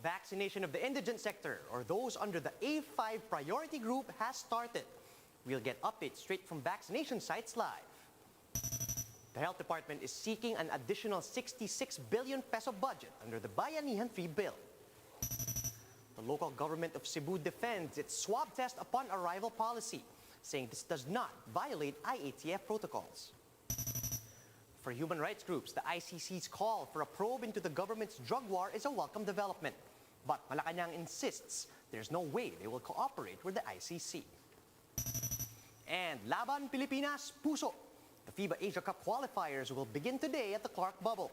Vaccination of the indigent sector, or those under the A5 priority group, has started. We'll get updates straight from vaccination sites live. The Health Department is seeking an additional 66 billion peso budget under the Bayanihan 3 bill. The local government of Cebu defends its swab test upon arrival policy, saying this does not violate IATF protocols. For human rights groups, the ICC's call for a probe into the government's drug war is a welcome development. But Malacanang insists there's no way they will cooperate with the ICC. And Laban Pilipinas Puso. The FIBA Asia Cup Qualifiers will begin today at the Clark Bubble.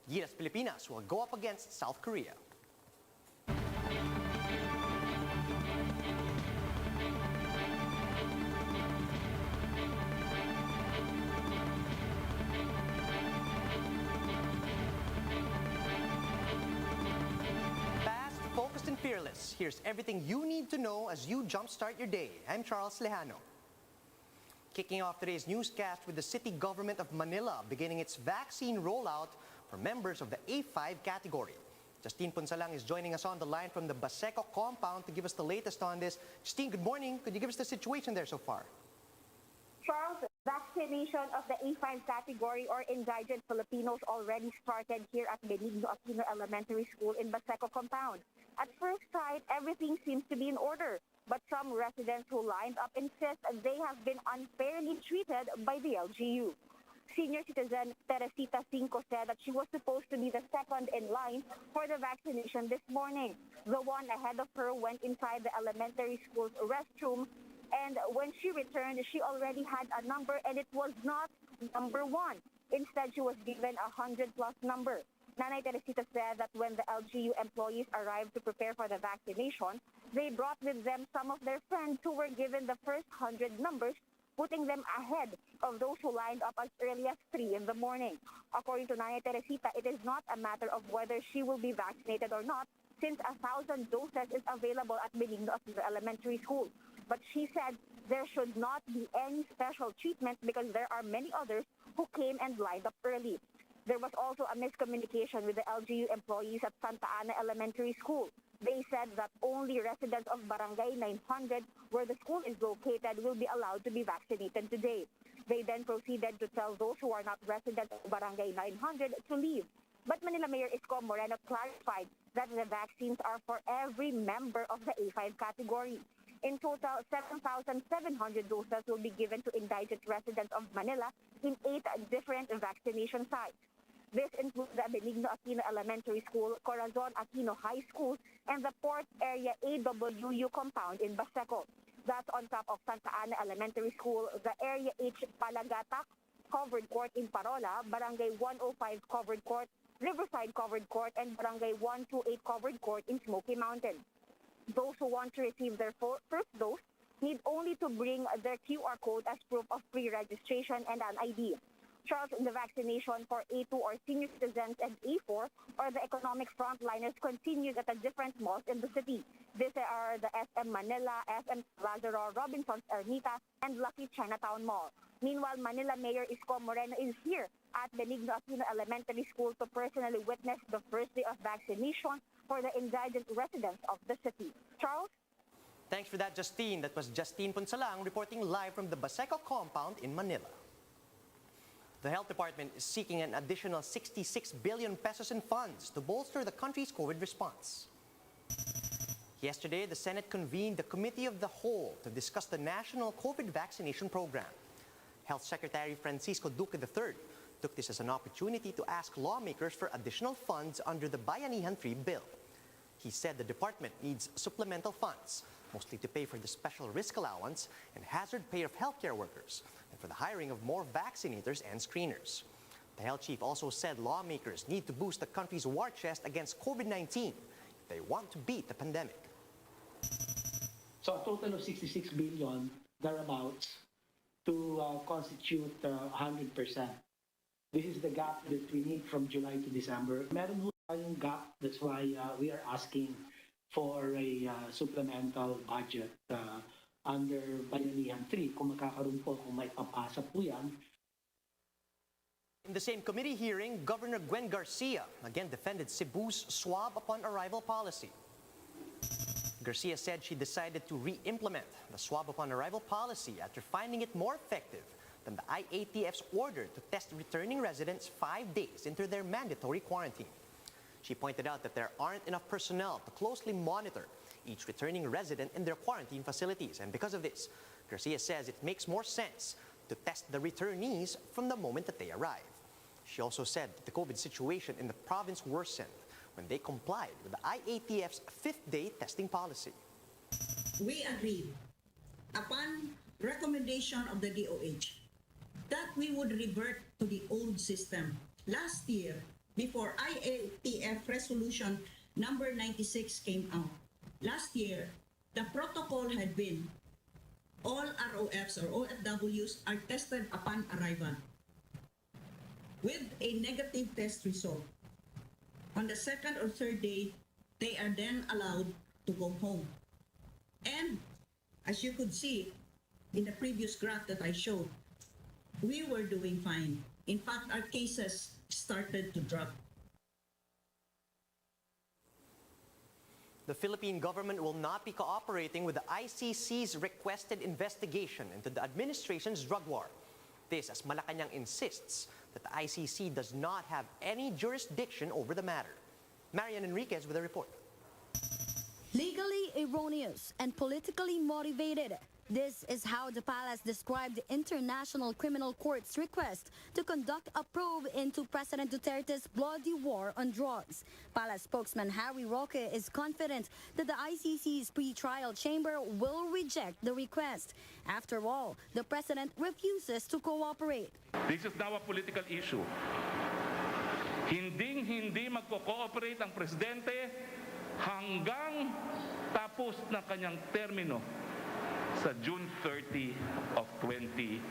Gilas Pilipinas will go up against South Korea. Focused and fearless. Here's everything you need to know as you jumpstart your day. I'm Charles Lejano. Kicking off today's newscast with the city government of Manila beginning its vaccine rollout for members of the A5 category. Justine Punsalang is joining us on the line from the Baseco compound to give us the latest on this. Justine, good morning. Could you give us the situation there so far? Charles, vaccination of the A5 category or indigent Filipinos already started here at Benigno Aquino Elementary School in Baseco compound. At first sight, everything seems to be in order, but some residents who lined up insist they have been unfairly treated by the LGU. Senior citizen Teresita Cinco said that she was supposed to be the second in line for the vaccination this morning. The one ahead of her went inside the elementary school's restroom, and when she returned, she already had a number, and it was not number 1. Instead, she was given a 100-plus number. Nanay Teresita said that when the LGU employees arrived to prepare for the vaccination, they brought with them some of their friends who were given the first 100 numbers, putting them ahead of those who lined up as early as 3 in the morning. According to Nanay Teresita, it is not a matter of whether she will be vaccinated or not, since 1,000 doses is available at Benigno Aquino Elementary School. But she said there should not be any special treatment because there are many others who came and lined up early. There was also a miscommunication with the LGU employees at Santa Ana Elementary School. They said that only residents of Barangay 900, where the school is located, will be allowed to be vaccinated today. They then proceeded to tell those who are not residents of Barangay 900 to leave. But Manila Mayor Isko Moreno clarified that the vaccines are for every member of the A5 category. In total, 7,700 doses will be given to indigent residents of Manila in 8 different vaccination sites. This includes the Benigno Aquino Elementary School, Corazon Aquino High School, and the Port Area AWU compound in Baseco. That's on top of Santa Ana Elementary School, the Area H Palagatak Covered Court in Parola, Barangay 105 Covered Court, Riverside Covered Court, and Barangay 128 Covered Court in Smoky Mountain. Those who want to receive their first dose need only to bring their QR code as proof of pre-registration and an ID. Charles, the vaccination for A2 or senior citizens and A4 or the economic frontliners continues at the different malls in the city. These are the SM Manila, SM Lazaro, Robinson's Ermita, and Lucky Chinatown Mall. Meanwhile, Manila Mayor Isko Moreno is here at Benigno Aquino Elementary School to personally witness the first day of vaccination for the indigent residents of the city. Charles? Thanks for that, Justine. That was Justine Punsalang reporting live from the Baseco compound in Manila. The Health Department is seeking an additional 66 billion pesos in funds to bolster the country's COVID response. Yesterday, the Senate convened the Committee of the Whole to discuss the national COVID vaccination program. Health Secretary Francisco Duque III took this as an opportunity to ask lawmakers for additional funds under the Bayanihan 3 bill. He said the department needs supplemental funds, mostly to pay for the special risk allowance and hazard pay of healthcare workers, and for the hiring of more vaccinators and screeners. The health chief also said lawmakers need to boost the country's war chest against COVID-19 if they want to beat the pandemic. So a total of 66 billion thereabouts to constitute 100%. This is the gap that we need from July to December. Meron ho tayong gap, that's why we are asking for a supplemental budget under Bayanihan 3. Kung makakaroon po, kung may papasa po yan, In the same committee hearing, Governor Gwen Garcia again defended Cebu's swab-upon-arrival policy. Garcia said she decided to re-implement the swab-upon-arrival policy after finding it more effective than the IATF's order to test returning residents 5 days into their mandatory quarantine. She pointed out that there aren't enough personnel to closely monitor each returning resident in their quarantine facilities. And because of this, Garcia says it makes more sense to test the returnees from the moment that they arrive. She also said that the COVID situation in the province worsened when they complied with the IATF's 5th-day testing policy. We agreed, upon recommendation of the DOH, that we would revert to the old system. Last year, before IATF resolution number 96 came out, last year, the protocol had been all ROFs or OFWs are tested upon arrival with a negative test result. On the 2nd or 3rd day, they are then allowed to go home. And as you could see in the previous graph that I showed, we were doing fine. In fact, our cases started to drop. The Philippine government will not be cooperating with the ICC's requested investigation into the administration's drug war. This as Malacanang insists that the ICC does not have any jurisdiction over the matter. Marian Enriquez with a report. Legally erroneous and politically motivated. This is how the palace described the International Criminal Court's request to conduct a probe into President Duterte's bloody war on drugs. Palace spokesman Harry Roque is confident that the ICC's pre-trial chamber will reject the request. After all, the president refuses to cooperate. This is now a political issue. Hindi magko-cooperate ang presidente hanggang tapos na kanyang termino sa June 30 of 2022.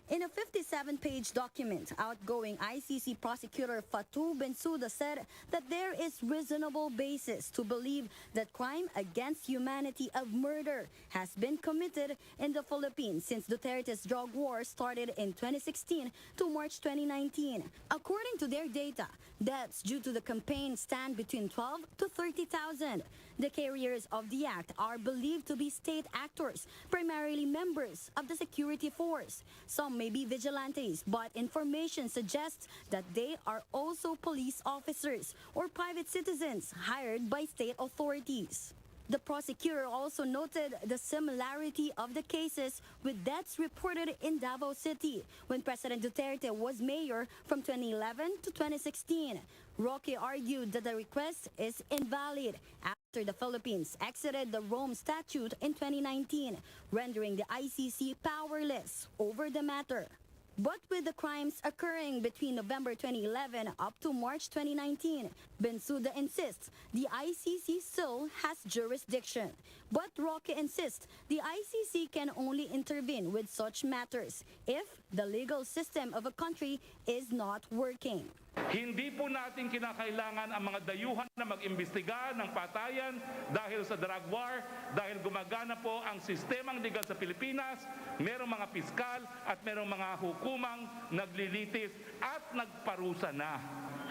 In a 57-page document, outgoing ICC prosecutor Fatou Bensouda said that there is reasonable basis to believe that crime against humanity of murder has been committed in the Philippines since Duterte's drug war started in 2016 to March 2019. According to their data, deaths due to the campaign stand between 12 to 30,000. The carriers of the act are believed to be state actors, primarily members of the security force. Some may be vigilantes, but information suggests that they are also police officers or private citizens hired by state authorities. The prosecutor also noted the similarity of the cases with deaths reported in Davao City when President Duterte was mayor from 2011 to 2016. Roque argued that the request is invalid after the Philippines exited the Rome Statute in 2019, rendering the ICC powerless over the matter. But with the crimes occurring between November 2011 up to March 2019, Bensouda insists the ICC still has jurisdiction. But Roque insists the ICC can only intervene with such matters if the legal system of a country is not working. Hindi po natin kinakailangan ang mga dayuhan na mag-imbestiga ng patayan dahil sa drug war, dahil gumagana po ang sistemang legal sa Pilipinas, merong mga piskal at merong mga hukumang naglilitis at nagparusa na.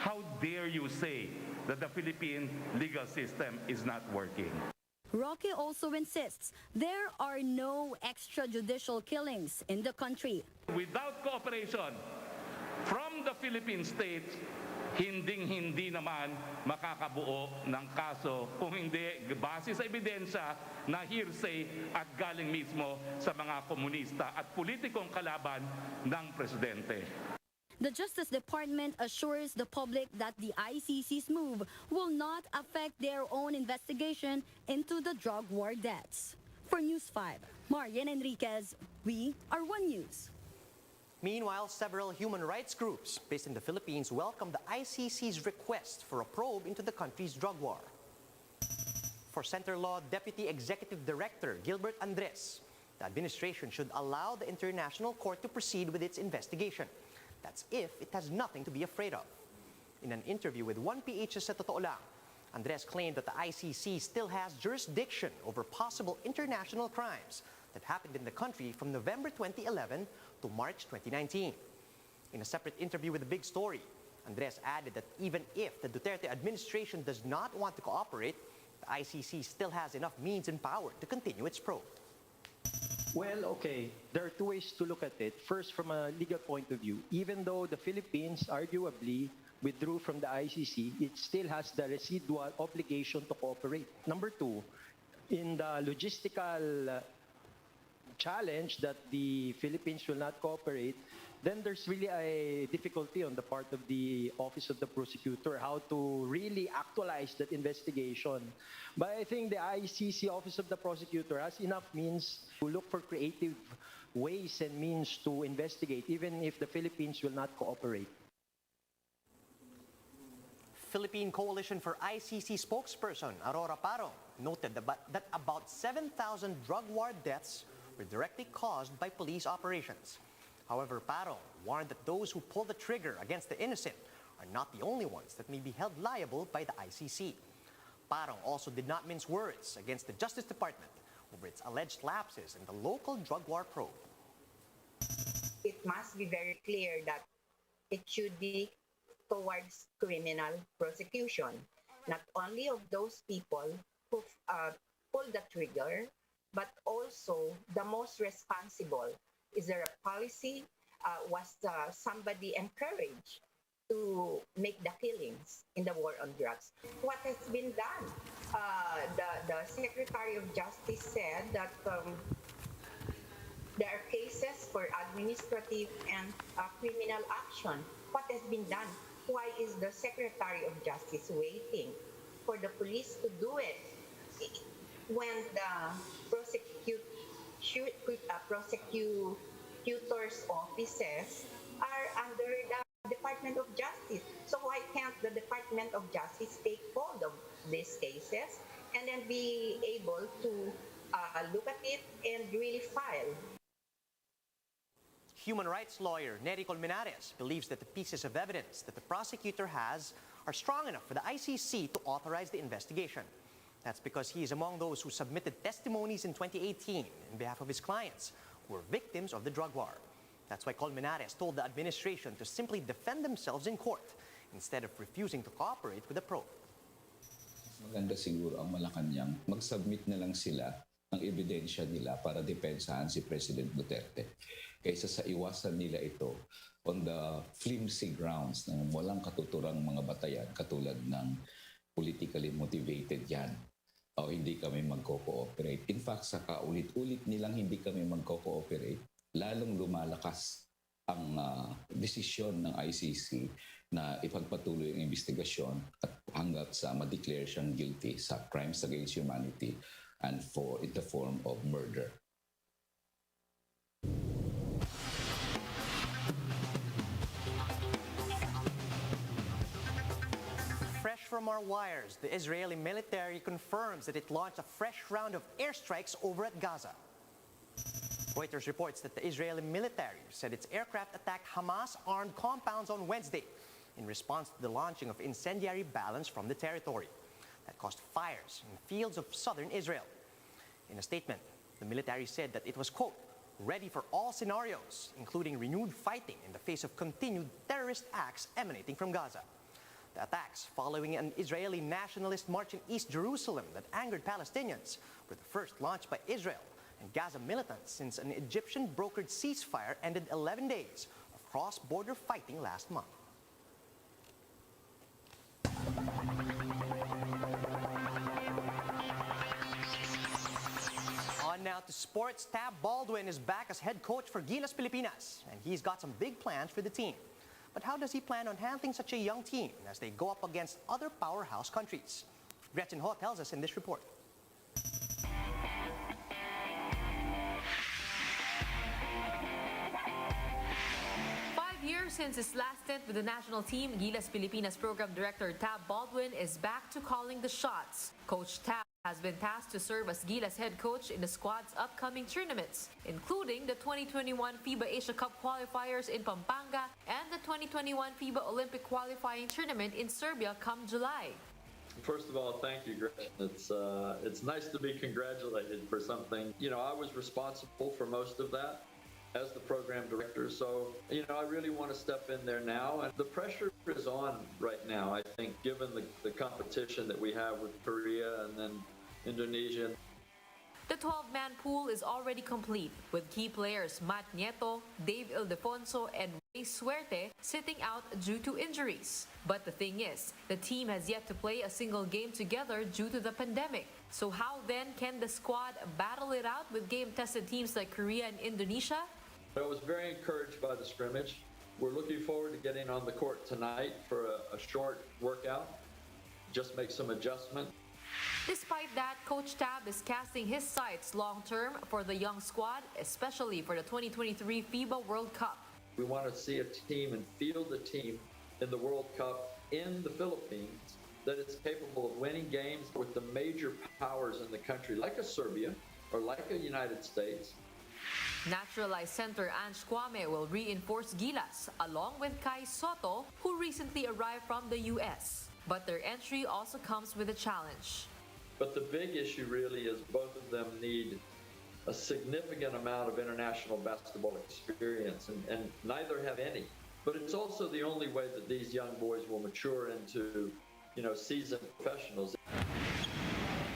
How dare you say that the Philippine legal system is not working? Roque also insists there are no extrajudicial killings in the country. Without cooperation from the Philippine state, hinding-hindi naman makakabuo ng kaso kung hindi base sa ebidensya na hearsay at galing mismo sa mga komunista at politikong kalaban ng presidente. The Justice Department assures the public that the ICC's move will not affect their own investigation into the drug war deaths. For News 5, Marian Enriquez, we are One News. Meanwhile, several human rights groups based in the Philippines welcome the ICC's request for a probe into the country's drug war. For Center Law Deputy Executive Director Gilbert Andres, the administration should allow the International Court to proceed with its investigation. That's if it has nothing to be afraid of. In an interview with 1PH sa Totoo Lang, Andres claimed that the ICC still has jurisdiction over possible international crimes that happened in the country from November 2011 to March 2019. In a separate interview with The Big Story, Andres added that even if the Duterte administration does not want to cooperate, the ICC still has enough means and power to continue its probe. Well, okay, there are two ways to look at it. First, from a legal point of view, even though the Philippines arguably withdrew from the ICC, it still has the residual obligation to cooperate. Number two, in the logistical challenge that the Philippines will not cooperate, then there's really a difficulty on the part of the Office of the Prosecutor how to really actualize that investigation. But I think the ICC Office of the Prosecutor has enough means to look for creative ways and means to investigate, even if the Philippines will not cooperate. Philippine Coalition for ICC spokesperson Aurora Parong noted that about 7,000 drug war deaths were directly caused by police operations. However, Parong warned that those who pull the trigger against the innocent are not the only ones that may be held liable by the ICC. Parong also did not mince words against the Justice Department over its alleged lapses in the local drug war probe. It must be very clear that it should be towards criminal prosecution, not only of those people who pull the trigger, but also the most responsible. Is there a policy? Was somebody encouraged to make the killings in the war on drugs? What has been done? The Secretary of Justice said that there are cases for administrative and criminal action. What has been done? Why is the Secretary of Justice waiting for the police to do it when the prosecutors' offices are under the Department of Justice? So why can't the Department of Justice take hold of these cases and then be able to look at it and really file? Human rights lawyer Nery Colmenares believes that the pieces of evidence that the prosecutor has are strong enough for the ICC to authorize the investigation. That's because he is among those who submitted testimonies in 2018 on behalf of his clients who were victims of the drug war. That's why Colmenares told the administration to simply defend themselves in court instead of refusing to cooperate with the probe. Maganda siguro ang Malacanang, mag-submit na lang sila ng ebidensya nila para depensahan si President Duterte kaysa sa iwasan nila ito on the flimsy grounds ng walang katuturang mga batayan katulad ng politically motivated yan o hindi kami magko-cooperate. In fact, sa kaulit-ulit nilang hindi kami magko-cooperate, lalong lumalakas ang desisyon ng ICC na ipagpatuloy ang investigasyon at hanggat sa ma-declare siyang guilty sa crimes against humanity and in the form of murder. Fresh from our wires, the Israeli military confirms that it launched a fresh round of airstrikes over at Gaza. Reuters reports that the Israeli military said its aircraft attacked Hamas-armed compounds on Wednesday in response to the launching of incendiary balloons from the territory that caused fires in fields of southern Israel. In a statement, the military said that it was, quote, ready for all scenarios, including renewed fighting in the face of continued terrorist acts emanating from Gaza. The attacks, following an Israeli nationalist march in East Jerusalem that angered Palestinians, were the first launched by Israel and Gaza militants since an Egyptian-brokered ceasefire ended 11 days of cross-border fighting last month. On now to sports. Tab Baldwin is back as head coach for Gilas Pilipinas, and he's got some big plans for the team. But how does he plan on handling such a young team as they go up against other powerhouse countries? Gretchen Ho tells us in this report. 5 years since his last stint with the national team, Gilas Pilipinas program director Tab Baldwin is back to calling the shots. Coach Tab has been tasked to serve as Gilas head coach in the squad's upcoming tournaments, including the 2021 FIBA Asia Cup Qualifiers in Pampanga and the 2021 FIBA Olympic qualifying tournament in Serbia come July. First of all, thank you, Gretchen. It's nice to be congratulated for something. I was responsible for most of that as the program director. So, I really want to step in there now. And the pressure is on right now, I think, given the competition that we have with Korea and then Indonesia. The 12-man pool is already complete, with key players Matt Nieto, Dave Ildefonso, and Ray Suerte sitting out due to injuries. But the thing is, the team has yet to play a single game together due to the pandemic. So how then can the squad battle it out with game-tested teams like Korea and Indonesia? I was very encouraged by the scrimmage. We're looking forward to getting on the court tonight for a short workout, just make some adjustments. Despite that, Coach Tab is casting his sights long-term for the young squad, especially for the 2023 FIBA World Cup. We want to see a team and field a team in the World Cup in the Philippines that is capable of winning games with the major powers in the country, like a Serbia or like a United States. Naturalized center Ange Kwame will reinforce Gilas, along with Kai Soto, who recently arrived from the U.S. But their entry also comes with a challenge. But the big issue really is both of them need a significant amount of international basketball experience, and neither have any. But it's also the only way that these young boys will mature into, seasoned professionals.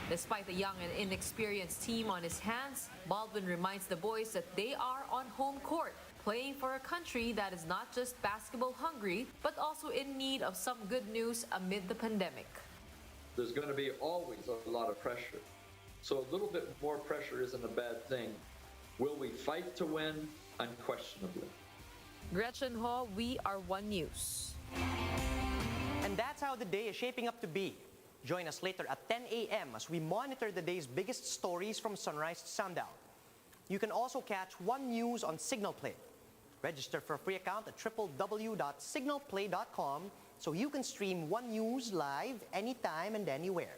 Despite the young and inexperienced team on his hands, Baldwin reminds the boys that they are on home court, playing for a country that is not just basketball hungry, but also in need of some good news amid the pandemic. There's going to be always a lot of pressure. So a little bit more pressure isn't a bad thing. Will we fight to win? Unquestionably. Gretchen Ho, we are One News. And that's how the day is shaping up to be. Join us later at 10 a.m. as we monitor the day's biggest stories from sunrise to sundown. You can also catch One News on Signal Play. Register for a free account at www.signalplay.com so you can stream One News live anytime and anywhere.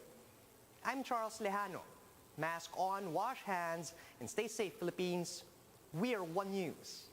I'm Charles Lejano. Mask on, wash hands, and stay safe, Philippines. We're One News.